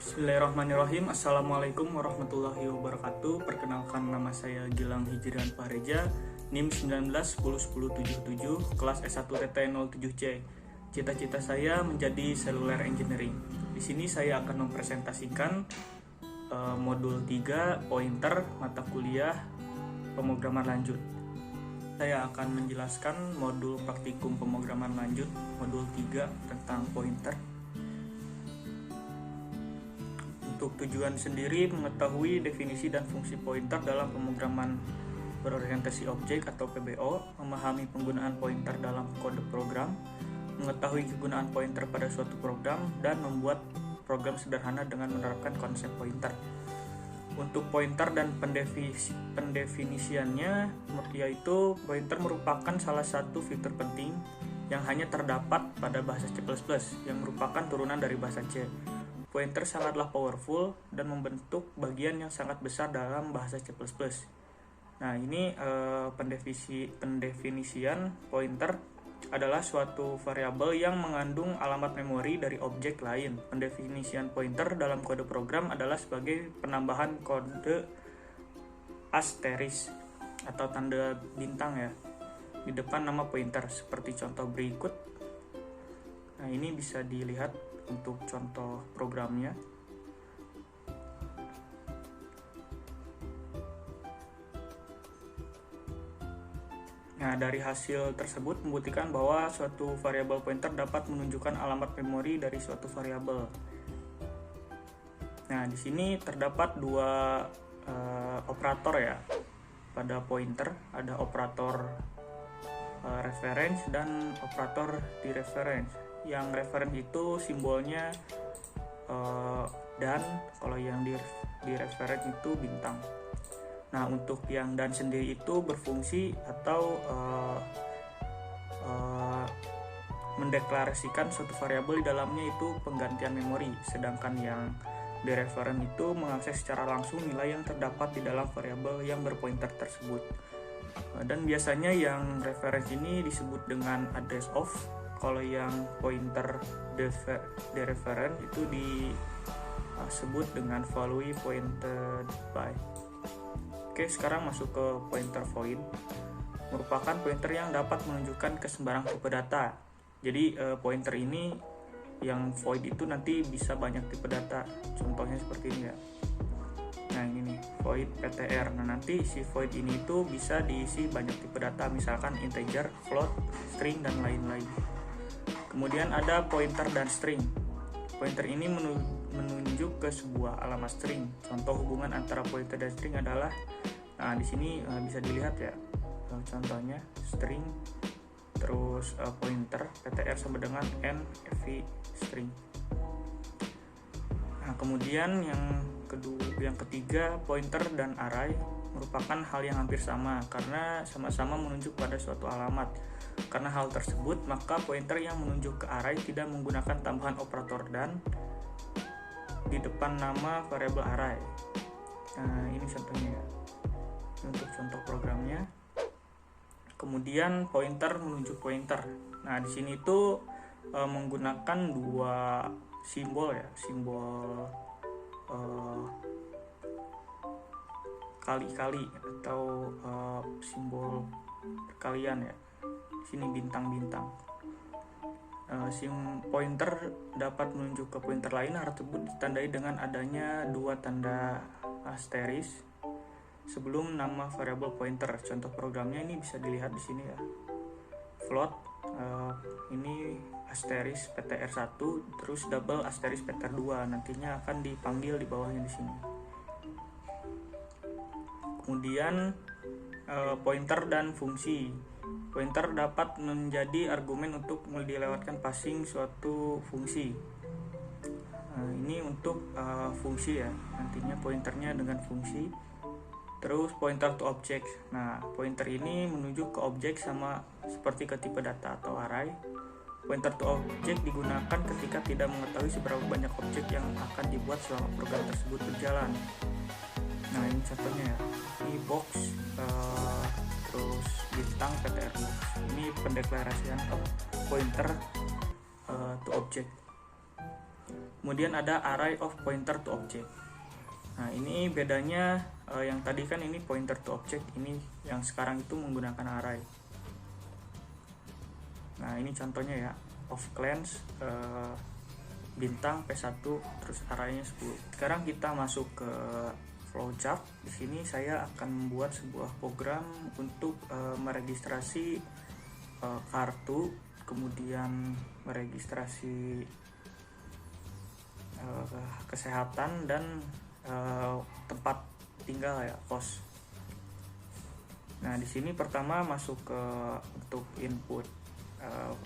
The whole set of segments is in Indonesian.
Bismillahirrahmanirrahim. Assalamualaikum warahmatullahi wabarakatuh. Perkenalkan, nama saya Gilang Hijrian Fahreja, NIM 19101077, kelas S1 TT07C. Cita-cita saya menjadi Cellular Engineering. Di sini saya akan mempresentasikan modul 3 pointer mata kuliah pemrograman lanjut. Saya akan menjelaskan modul praktikum pemrograman lanjut modul 3 tentang pointer. Untuk tujuan sendiri, mengetahui definisi dan fungsi pointer dalam pemrograman berorientasi objek atau PBO, memahami penggunaan pointer dalam kode program, mengetahui kegunaan pointer pada suatu program, dan membuat program sederhana dengan menerapkan konsep pointer. Untuk pointer dan pendefinisiannya, yaitu pointer merupakan salah satu fitur penting yang hanya terdapat pada bahasa C++ yang merupakan turunan dari bahasa C. Pointer sangatlah powerful dan membentuk bagian yang sangat besar dalam bahasa C++. Nah, ini pendefinisian pointer adalah suatu variabel yang mengandung alamat memori dari objek lain. Pendefinisian pointer dalam kode program adalah sebagai penambahan kode asteris atau tanda bintang ya di depan nama pointer seperti contoh berikut. Nah, ini bisa dilihat untuk contoh programnya. Nah, dari hasil tersebut membuktikan bahwa suatu variabel pointer dapat menunjukkan alamat memori dari suatu variabel. Nah, di sini terdapat dua operator ya pada pointer, ada operator reference dan operator dereference. Yang reference itu simbolnya dan, kalau yang di reference itu bintang. Nah, untuk yang dan sendiri itu berfungsi atau mendeklarasikan suatu variabel di dalamnya itu penggantian memori, sedangkan yang dereference itu mengakses secara langsung nilai yang terdapat di dalam variabel yang berpointer tersebut. Dan biasanya yang reference ini disebut dengan address of. Kalau yang pointer dereference itu disebut dengan value pointed by. Oke, sekarang masuk ke pointer void. Merupakan pointer yang dapat menunjukkan ke sembarang tipe data. Jadi pointer ini yang void itu nanti bisa banyak tipe data. Contohnya seperti ini ya. Nah, ini nih, void ptr. Nah, nanti si void ini itu bisa diisi banyak tipe data, misalkan integer, float, string, dan lain-lain. Kemudian ada pointer dan string. Pointer ini menunjuk ke sebuah alamat string. Contoh hubungan antara pointer dan string adalah, nah di sini bisa dilihat ya, contohnya string terus pointer ptr sama dengan n string. Nah, kemudian yang ketiga, pointer dan array merupakan hal yang hampir sama karena sama-sama menunjuk pada suatu alamat. Karena hal tersebut, maka pointer yang menunjuk ke array tidak menggunakan tambahan operator dan di depan nama variabel array. Nah, ini contohnya ya. Untuk contoh programnya. Kemudian pointer menunjuk pointer. Nah, di sini itu menggunakan dua simbol ya, simbol kali-kali atau simbol perkalian ya. Sini bintang-bintang. Pointer dapat menunjuk ke pointer lain. Hal tersebut ditandai dengan adanya dua tanda asteris sebelum nama variabel pointer. Contoh programnya ini bisa dilihat di sini ya. Float ini asteris ptr1 terus double asteris ptr2, nantinya akan dipanggil di bawahnya di sini. Kemudian pointer dan fungsi. Pointer dapat menjadi argumen untuk dilewatkan passing suatu fungsi. Nah, ini untuk fungsi ya, nantinya pointernya dengan fungsi. Terus pointer to object. Nah, pointer ini menunjuk ke objek sama seperti ke tipe data atau array. Pointer to object digunakan ketika tidak mengetahui seberapa banyak objek yang akan dibuat selama program tersebut berjalan. Nah, ini contohnya ya. Ini box terus bintang ptr box. Ini pendeklarasian pointer to object. Kemudian ada array of pointer to object. Nah, ini bedanya yang tadi kan ini pointer to object, ini yang sekarang itu menggunakan array. Nah, ini contohnya ya, of clans bintang P1 terus arraynya 10. Sekarang kita masuk ke flowchart. Di sini saya akan membuat sebuah program untuk meregistrasi kartu, kemudian meregistrasi kesehatan dan tempat tinggal ya, kos. Nah, di sini pertama masuk ke untuk input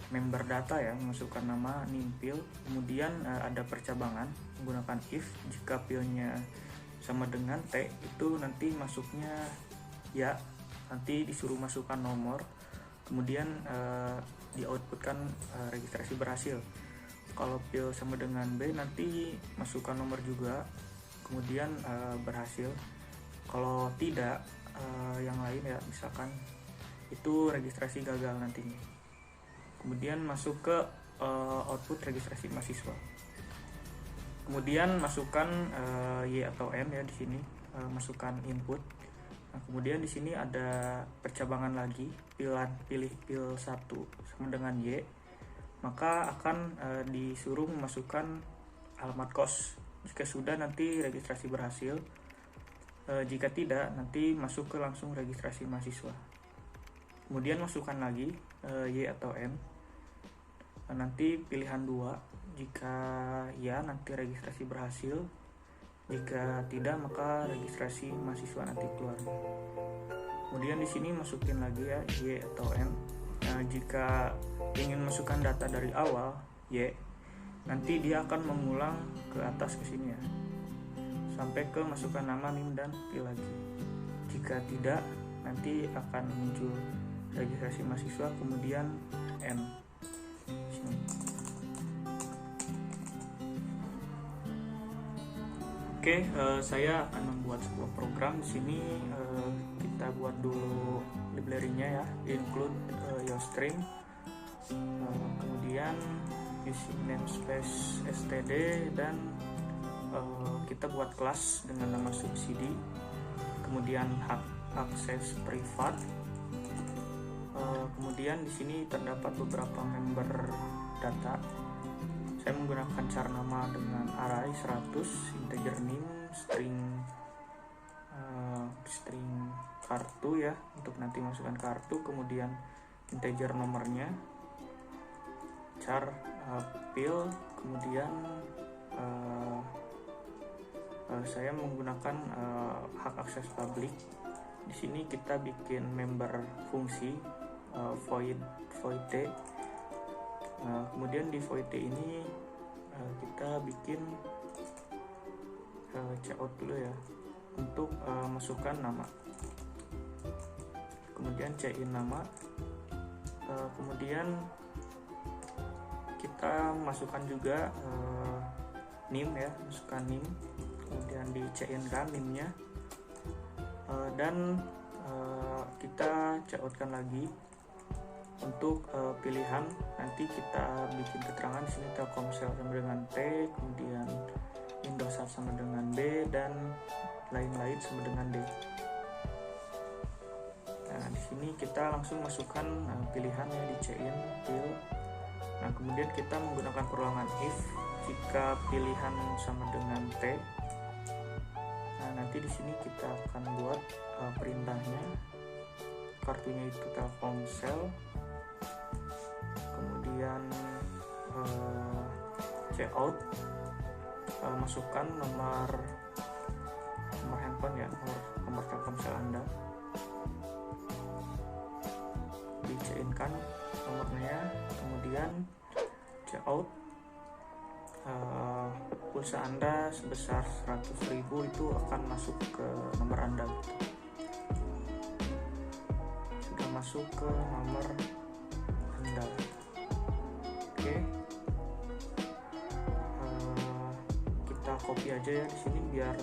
member data ya, masukkan nama, nimpil, kemudian ada percabangan menggunakan if. Jika pilnya sama dengan T itu nanti masuknya ya, nanti disuruh masukkan nomor, kemudian di outputkan registrasi berhasil. Kalau pil sama dengan B nanti masukkan nomor juga, kemudian berhasil. Kalau tidak yang lain ya, misalkan itu registrasi gagal nantinya. Kemudian masuk ke output registrasi mahasiswa. Kemudian masukkan Y atau N ya, di sini masukkan input. Nah, kemudian di sini ada percabangan lagi, pilih pil 1 sama dengan Y, maka akan disuruh memasukkan alamat kos. Jika sudah nanti registrasi berhasil, jika tidak nanti masuk ke langsung registrasi mahasiswa. Kemudian masukkan lagi Y atau N, nanti pilihan 2. Jika ya nanti registrasi berhasil, jika tidak maka registrasi mahasiswa nanti keluar. Kemudian di sini masukin lagi ya Y atau N. Nah, jika ingin masukkan data dari awal Y, nanti dia akan mengulang ke atas ke sini ya, sampai ke masukkan nama, NIM dan pil lagi. Jika tidak nanti akan muncul registrasi mahasiswa kemudian N. Sini. Oke, saya akan membuat sebuah program. Di sini kita buat dulu library-nya ya, include your string, kemudian isi namespace std, dan kita buat kelas dengan nama subsidi, kemudian hak akses privat. Kemudian di sini terdapat beberapa member data. Saya menggunakan char nama dengan array 100, integer name, string kartu ya, untuk nanti masukkan kartu, kemudian integer nomornya, char pil, kemudian saya menggunakan hak akses public. Di sini kita bikin member fungsi void t. Kemudian di void t ini kita bikin cout dulu ya, untuk masukkan nama, kemudian in nama, kemudian kita masukkan juga nim ya, masukkan nim, kemudian di in kan nimnya, dan kita coutkan lagi untuk pilihan. Nanti kita bikin keterangan di sini Telkomsel sama dengan T, kemudian Indosat sama dengan B, dan lain-lain sama dengan D. Nah, di sini kita langsung masukkan pilihannya di in pil. Nah, kemudian kita menggunakan perulangan if jika pilihan sama dengan T. Nah, nanti di sini kita akan buat perintahnya. Kartunya itu Telkomsel, kemudian cout, masukkan nomor handphone ya, nomor Telkomsel Anda, di-in-kan nomornya, kemudian cout, pulsa Anda sebesar 100.000 itu akan masuk ke nomor Anda gitu. Sudah masuk ke nomor Anda. Oke. Kita copy aja ya di sini biar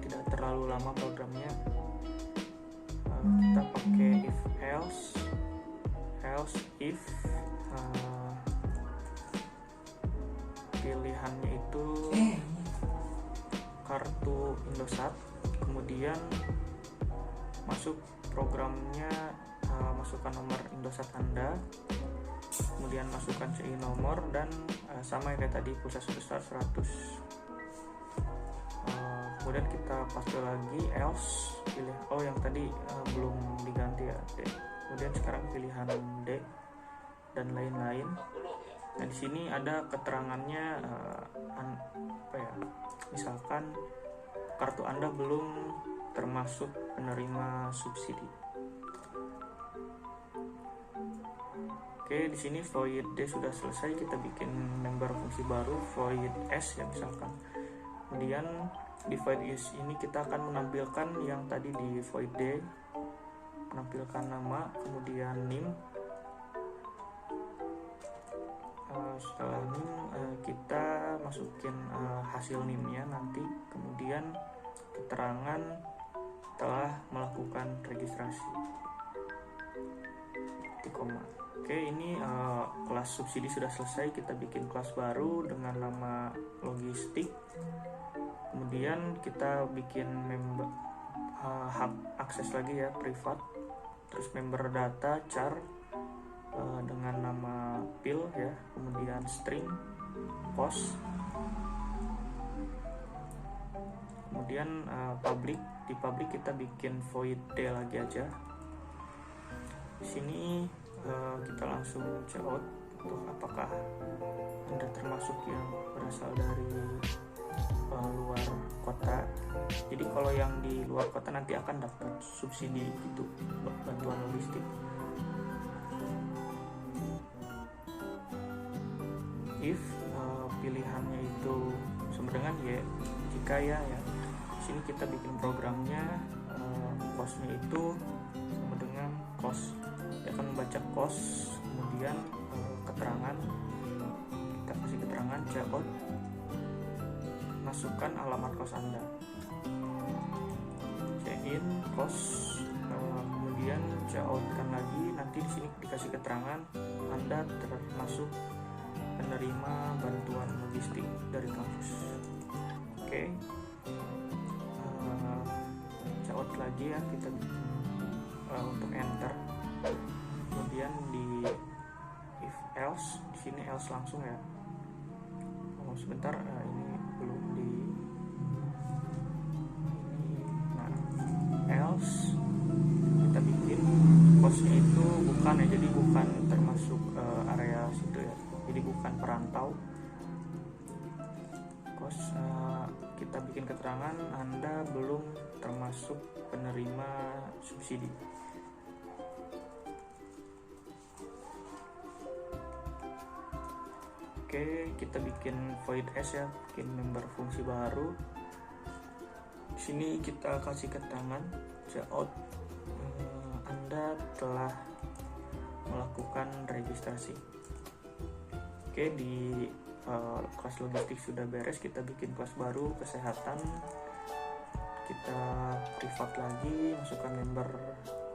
tidak terlalu lama programnya. Kita pakai if else if pilihannya itu kartu Indosat, kemudian masuk programnya, masukkan nomor Indosat Anda, kemudian masukkan CI nomor, dan sama kayak tadi pulsa sebesar 100. Kemudian kita paste lagi else, pilih yang tadi belum diganti ya D. Kemudian sekarang pilihan D dan lain-lain. Nah di sini ada keterangannya, misalkan kartu Anda belum termasuk penerima subsidi. Oke, di sini void D sudah selesai, kita bikin member fungsi baru void S ya misalkan. Kemudian di void S ini kita akan menampilkan yang tadi di void D, menampilkan nama, kemudian NIM. Setelah NIM kita masukin hasil NIM-nya nanti, kemudian keterangan telah melakukan registrasi. Oke, ini kelas subsidi sudah selesai, kita bikin kelas baru dengan nama logistik. Kemudian kita bikin member hak akses lagi ya, privat. Terus member data char dengan nama pil ya, kemudian string post, kemudian public. Di public kita bikin void D lagi aja. Di sini kita langsung check out untuk apakah Anda termasuk yang berasal dari luar kota. Jadi kalau yang di luar kota nanti akan dapat subsidi gitu, bantuan logistik. If pilihannya itu sama dengan Y, jika ya. Di sini kita bikin programnya, cost-nya itu sama dengan cost. Dia akan membaca cost, kemudian keterangan, kita kasih keterangan checkout, masukkan alamat kos Anda, check in cost, kemudian checkoutkan lagi. Nanti di sini dikasih keterangan Anda termasuk penerima bantuan logistik dari kampus. Oke. Checkout lagi ya, kita untuk enter. Kemudian di if else, di sini else langsung ya. Sebentar, ini belum di ini. Nah, else kita bikin costnya itu bukan ya, jadi bukan termasuk area situ ya, jadi bukan perantau. Cost kita bikin keterangan Anda belum termasuk penerima subsidi. Oke, kita bikin void S ya, bikin member fungsi baru. Di sini kita kasih keterangan checkout, Anda telah melakukan registrasi. Oke, di kelas logistik sudah beres, kita bikin kelas baru kesehatan. Kita privat lagi, masukkan member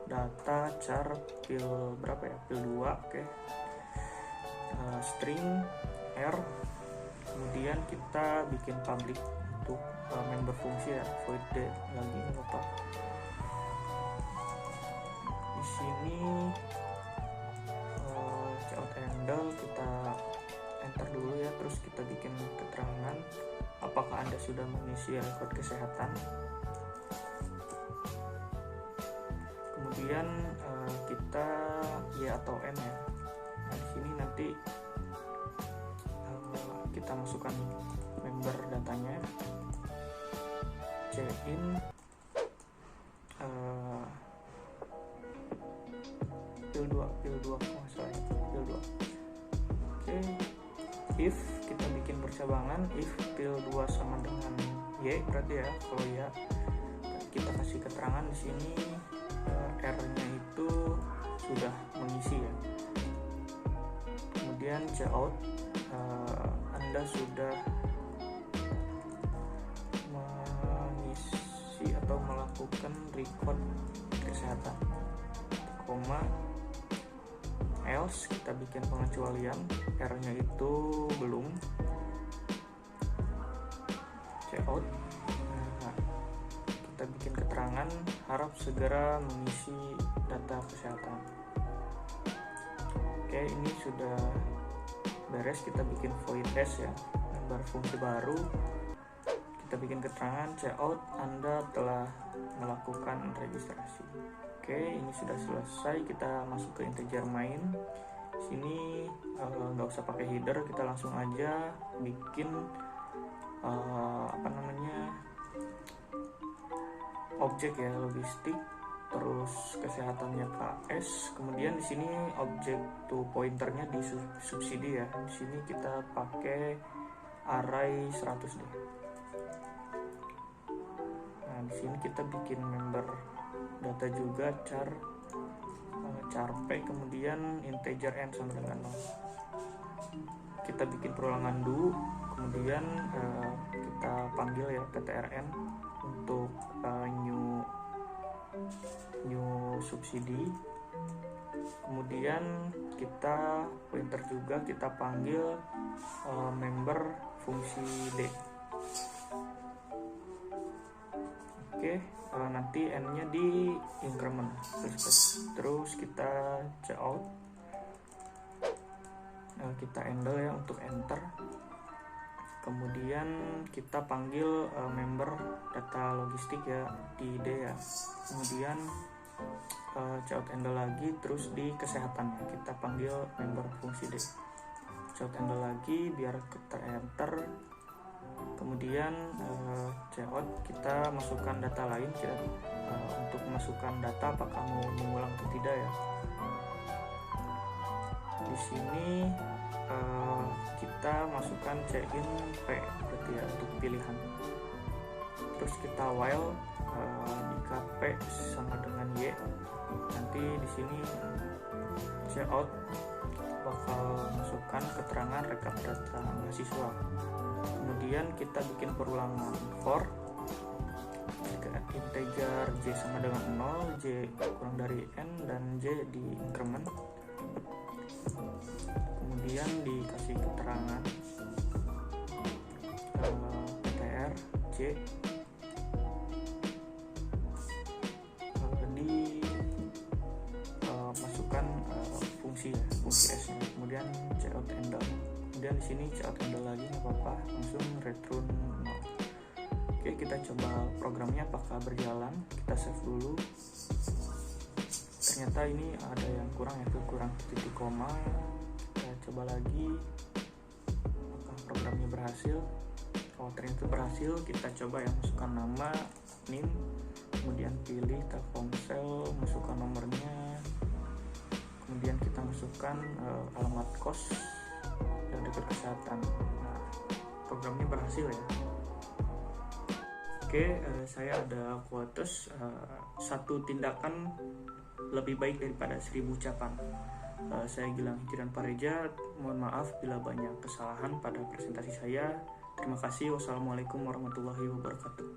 data char pil berapa ya, pil 2. Oke. String R, kemudian kita bikin public untuk member fungsi ya, void D lagi apa. Di sini checkout handle kita enter dulu ya, terus kita bikin keterangan apakah Anda sudah mengisi rekod kesehatan. Kemudian kita Y atau M ya. Nah, di sini nanti kita masukkan member datanya, check in, pil 2 masalah ya, pil 2. Oke. If kita bikin percabangan, if pil 2 sama dengan Y berarti ya, kalau ya kita kasih keterangan di sini R-nya itu sudah mengisi ya. Kemudian checkout, Anda sudah mengisi atau melakukan record kesehatan, koma else kita bikin pengecualian, R-nya itu belum. checkout. Nah, kita bikin keterangan harap segera mengisi data kesehatan. Oke, ini sudah beres. Kita bikin void s ya, member fungsi baru. Kita bikin keterangan checkout, Anda telah melakukan registrasi. Oke, ini sudah selesai. Kita masuk ke integer main. Sini nggak usah pakai header, kita langsung aja bikin objek ya, logistik, terus kesehatannya KS. Kemudian di sini objek to pointernya di subsidi ya. Di sini kita pakai array 100 deh. Nah, di sini kita bikin member data juga char p, kemudian integer n sama dengan 0. Kita bikin perulangan do, kemudian kita panggil ya ptrn untuk new subsidi. Kemudian kita pointer juga kita panggil member fungsi d. Oke, nanti n-nya di increment terus kita checkout. Kita handle ya untuk enter. Kemudian kita panggil member data logistik ya di D ya. Kemudian checkout handle lagi, terus di kesehatan kita panggil member fungsi D. Checkout handle lagi biar kita enter. Kemudian checkout kita masukkan data lain. Kita untuk masukkan data apakah mau mengulang atau tidak ya. Di sini kita masukkan check-in P berarti ya untuk pilihan. Terus kita while jika P sama dengan Y, nanti di sini checkout bakal masukkan keterangan rekap data mahasiswa. Kemudian kita bikin perulangan for integer J sama dengan 0, J kurang dari N, dan J di increment. Kemudian dikasih keterangan ptr J masukkan fungsi S nya. Kemudian checkout handle. Kemudian di sini checkout handle lagi nggak apa-apa, langsung return 0. Oke, kita coba programnya apakah berjalan. Kita save dulu. Ternyata ini ada yang kurang, yaitu kurang titik koma. Kita coba lagi apakah programnya berhasil. Kalau ternyata berhasil, kita coba ya masukkan nama, NIM, kemudian pilih Telkomsel, masukkan nomornya, kemudian kita masukkan alamat kos dan dekat kesehatan. Nah, programnya berhasil ya. Oke, saya ada quotes, satu tindakan lebih baik daripada 1000 ucapan. Saya Gilang Hijran Pareja, mohon maaf bila banyak kesalahan pada presentasi saya. Terima kasih. Wassalamualaikum warahmatullahi wabarakatuh.